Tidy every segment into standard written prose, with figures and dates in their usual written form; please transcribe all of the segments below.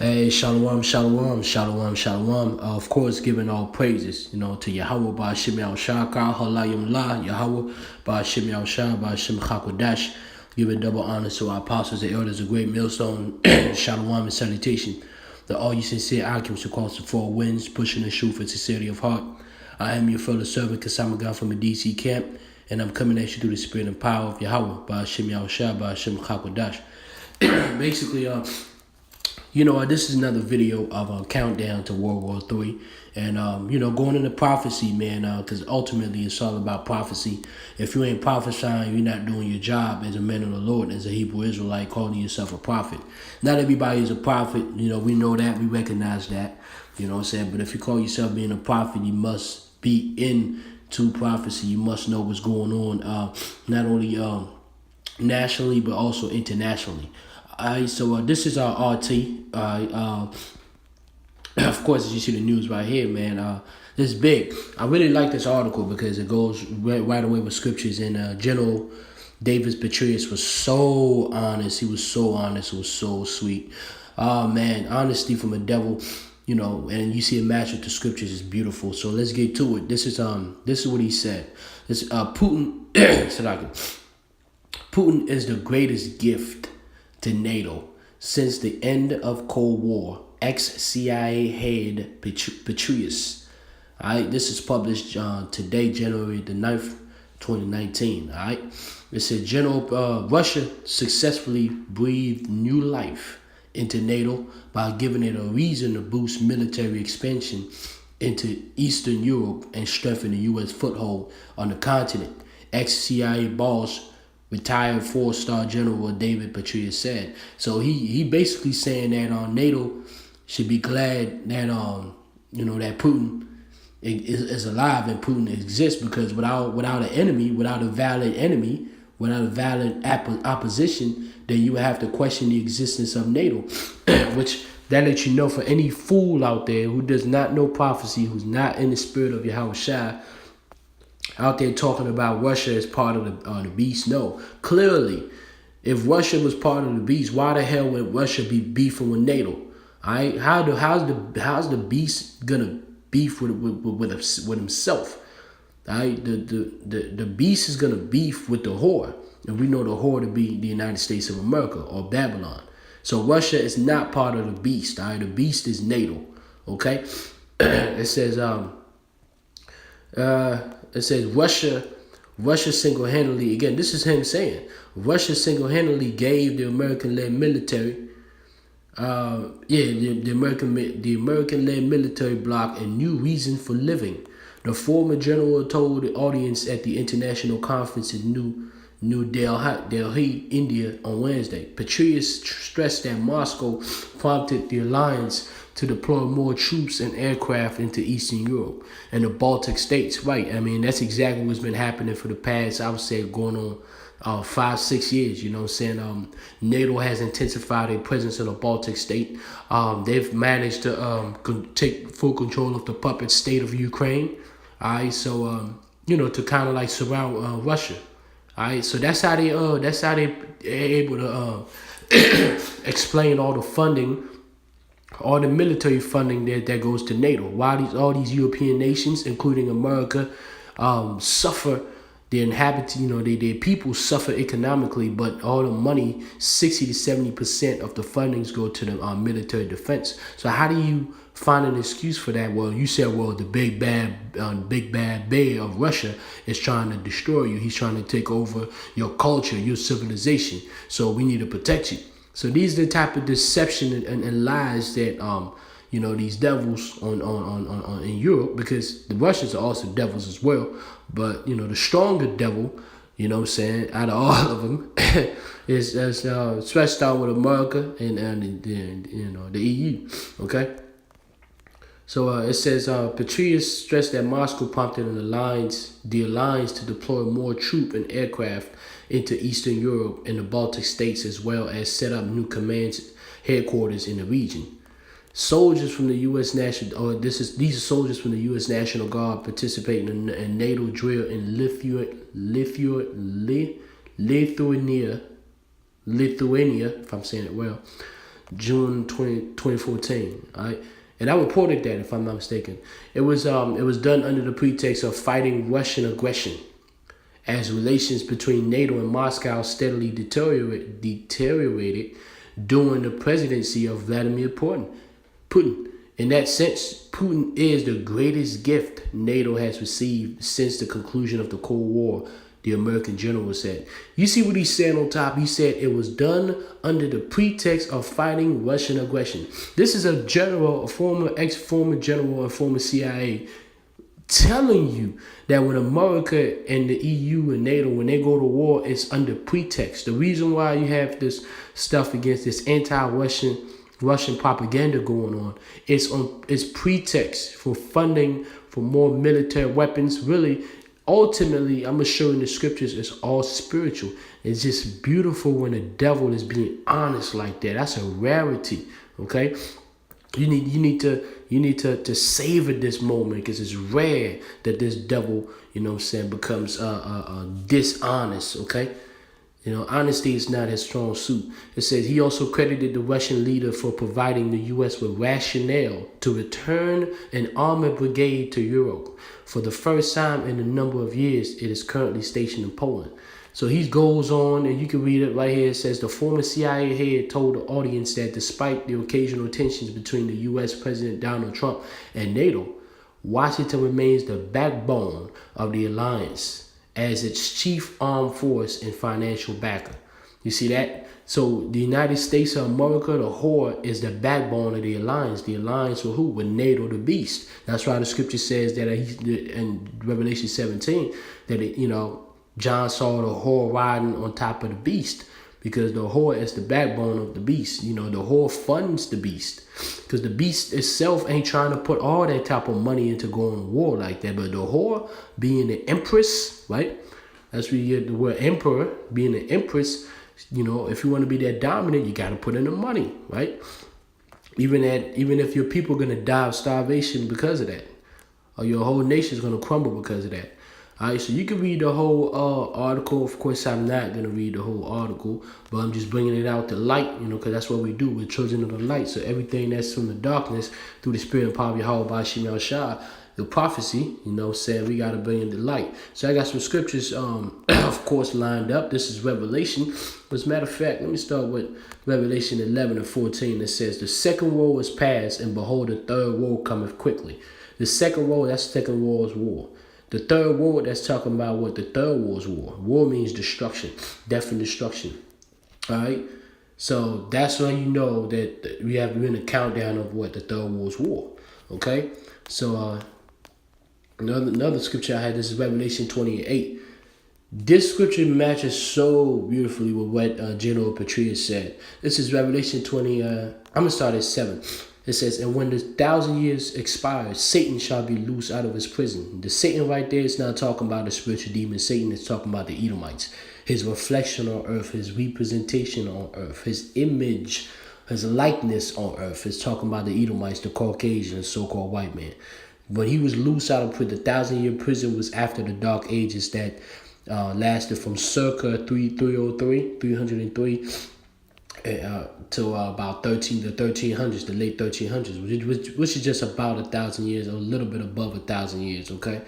Hey, shalom, shalom, shalom, shalom. Of course, giving all praises, to Yahweh by Hashem Yahushua, Halayim La, Yahweh by Hashem Yahushua, by Hashem Chakodash. Giving double honors to our apostles and elders, a great millstone, shalom and salutation. The all you sincere occupants across the four winds, pushing the truth with sincerity of heart. I am your fellow servant, Kasamagan from the DC camp, and I'm coming at you through the spirit and power of Yahweh by Hashem Yahushua, by Hashem Chakodash. Basically, this is another video of a countdown to World War III. And, going into prophecy, man, because ultimately it's all about prophecy. If you ain't prophesying, you're not doing your job as a man of the Lord, as a Hebrew Israelite, calling yourself a prophet. Not everybody is a prophet. We know that. We recognize that. You know what I'm saying? But if you call yourself being a prophet, you must be into prophecy. You must know what's going on, not only nationally, but also internationally. So this is our RT. Of course, as you see the news right here, man, this is big. I really like this article because it goes right away with scriptures. And General David Petraeus was so honest. He was so honest. It was so sweet. Man, honesty from a devil, and you see it match with the scriptures is beautiful. So let's get to it. This is what he said. This Putin Putin is the greatest gift to NATO since the end of Cold War. Ex-CIA head Petraeus. All right, this is published today, January the 9th, 2019. All right, it said Russia successfully breathed new life into NATO by giving it a reason to boost military expansion into Eastern Europe and strengthen the U.S. foothold on the continent. Ex-CIA boss, retired 4-star General David Petraeus said. So he basically saying that NATO should be glad that that Putin is alive and Putin exists, because without an enemy, without a valid enemy, without a valid opposition, then you would have to question the existence of NATO. Which that lets you know, for any fool out there who does not know prophecy, who's not in the spirit of Yahushua, out there talking about Russia as part of the beast. No, clearly, if Russia was part of the beast, why the hell would Russia be beefing with NATO? All right, how's the beast gonna beef with himself? All right, the beast is gonna beef with the whore, and we know the whore to be the United States of America or Babylon. So Russia is not part of the beast. All right, the beast is NATO. Okay, it says Russia single-handedly, again, this is him saying, Russia single-handedly gave the American-led military, the American-led military bloc a new reason for living. The former general told the audience at the international conference in New Delhi, India on Wednesday. Petraeus stressed that Moscow prompted the alliance to deploy more troops and aircraft into Eastern Europe and the Baltic states. Right, I mean, that's exactly what's been happening for the past, I would say, going on 5-6 years. You know what I'm saying? NATO has intensified their presence in the Baltic state. They've managed to take full control of the puppet state of Ukraine. All right, so to kind of like surround Russia. All right, so that's how they able to explain all the funding, all the military funding that goes to NATO. Why all these European nations, including America, suffer. The inhabitants, their people suffer economically, but all the money, 60 to 70% of the fundings go to the military defense. So how do you find an excuse for that? Well, you said, the big bad bear of Russia is trying to destroy you. He's trying to take over your culture, your civilization. So we need to protect you. So these are the type of deception and lies that these devils on in Europe, because the Russians are also devils as well. But the stronger devil, out of all of them, is stretched out with America and the EU. Okay. So it says Petraeus stressed that Moscow prompted the alliance to deploy more troop and aircraft into Eastern Europe and the Baltic states, as well as set up new command headquarters in the region. Soldiers from the U.S. these are soldiers from the U.S. National Guard participating in NATO drill in Lithuania, if I'm saying it well. June 2014. All right. And I reported that, if I'm not mistaken. It was done under the pretext of fighting Russian aggression, as relations between NATO and Moscow steadily deteriorated during the presidency of Vladimir Putin. In that sense, Putin is the greatest gift NATO has received since the conclusion of the Cold War, the American general said. You see what he said on top? He said it was done under the pretext of fighting Russian aggression. This is a general, a former general, and former CIA telling you that when America and the EU and NATO, when they go to war, it's under pretext. The reason why you have this stuff against this Russian propaganda going on, it's pretext for funding for more military weapons. Really, ultimately, I'm gonna show in the scriptures, it's all spiritual. It's just beautiful when the devil is being honest like that. That's a rarity. Okay, you need to savor this moment, because it's rare that this devil, becomes dishonest. Okay. Honesty is not his strong suit. It says he also credited the Russian leader for providing the U.S. with rationale to return an armored brigade to Europe. For the first time in a number of years, it is currently stationed in Poland. So he goes on, and you can read it right here. It says the former CIA head told the audience that despite the occasional tensions between the U.S. President Donald Trump and NATO, Washington remains the backbone of the alliance as its chief armed force and financial backer. You see that? So the United States of America, the whore, is the backbone of the alliance. The alliance with who? With NATO, the beast. That's why the scripture says that in Revelation 17, that John saw the whore riding on top of the beast, because the whore is the backbone of the beast. The whore funds the beast, because the beast itself ain't trying to put all that type of money into going to war like that. But the whore, being the empress, right? That's where you get the word emperor, being the empress. If you want to be that dominant, you got to put in the money, right? Even if your people are going to die of starvation because of that, or your whole nation is going to crumble because of that. All right, so you can read the whole article. Of course, I'm not going to read the whole article, but I'm just bringing it out to light, because that's what we do. We're children of the light. So everything that's from the darkness, through the spirit and power of Yahweh Bashim Yahshua, the prophecy, saying we got to bring in the light. So I got some scriptures, of course, lined up. This is Revelation. As a matter of fact, let me start with Revelation 11 and 14. It says, the second woe is past, and behold, the third woe cometh quickly. The second woe, that's second world's war. The third war, that's talking about what the third war's war. War means destruction, death and destruction. All right? So that's when you know that we have been a countdown of what the third war's war. Okay? So another scripture I had, this is Revelation 28. This scripture matches so beautifully with what General Petraeus said. This is Revelation 20. I'm going to start at 7. It says, and when the 1,000 years expires, Satan shall be loose out of his prison. The Satan right there is not talking about the spiritual demon. Satan is talking about the Edomites. His reflection on earth, his representation on earth, his image, his likeness on earth. It's talking about the Edomites, the Caucasian, so-called white man. When he was loose out of prison, the 1,000-year prison was after the dark ages that lasted from circa 303 to about the 1300s, the late 1300s, which is just about 1,000 years, a little bit above 1,000 years. Okay,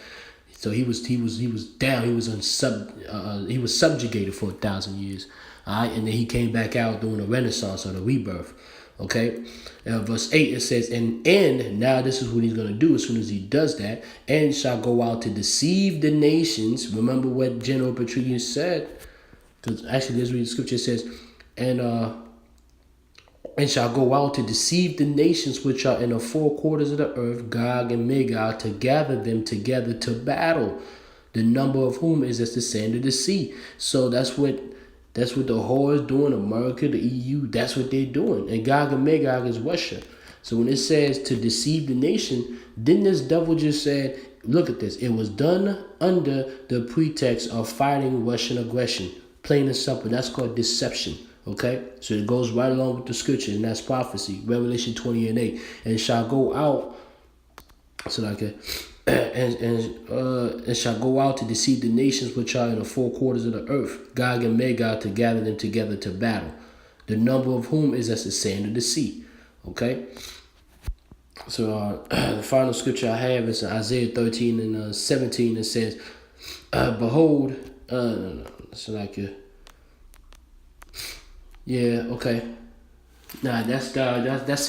so he was down. He was subjugated for 1,000 years. All right, and then he came back out during the Renaissance or the rebirth. Okay, verse 8 it says, and now this is what he's gonna do as soon as he does that, and shall go out to deceive the nations. Remember what General Petraeus said, because actually this is what the scripture says. And shall go out to deceive the nations which are in the four quarters of the earth, Gog and Magog, to gather them together to battle, the number of whom is as the sand of the sea. So that's what the whore is doing. America, the EU, that's what they're doing. And Gog and Magog is Russia. So when it says to deceive the nation, then this devil just said, look at this. It was done under the pretext of fighting Russian aggression. Plain and simple. That's called deception. Okay, so it goes right along with the scripture, and that's prophecy. Revelation 20 and 8, and shall go out. So like and shall go out to deceive the nations which are in the four quarters of the earth, Gog and Magog, to gather them together to battle, the number of whom is as the sand of the sea. Okay? So the final scripture I have is Isaiah 13 and 17. It says, behold, so like okay. Nah, that's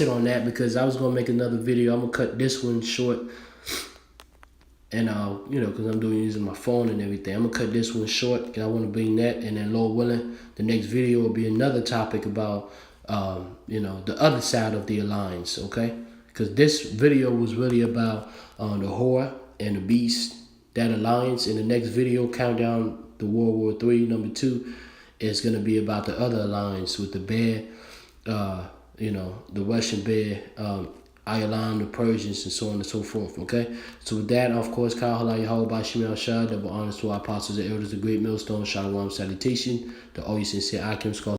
it on that, because I was gonna make another video. I'm gonna cut this one short, and because I'm using my phone and everything. I'm gonna cut this one short because I want to bring that, and then Lord willing, the next video will be another topic about the other side of the alliance. Okay, because this video was really about the whore and the beast, that alliance. In the next video, countdown to World War III, number 2, is gonna be about the other alliance with the bear. The Russian bear, Iran, the Persians, and so on and so forth. Okay, so with that, of course, Kyle Halal Yahweh Shemel Shah, double honors to our apostles and elders, the great millstone, Shalom salutation, the always sincere Akim Skull.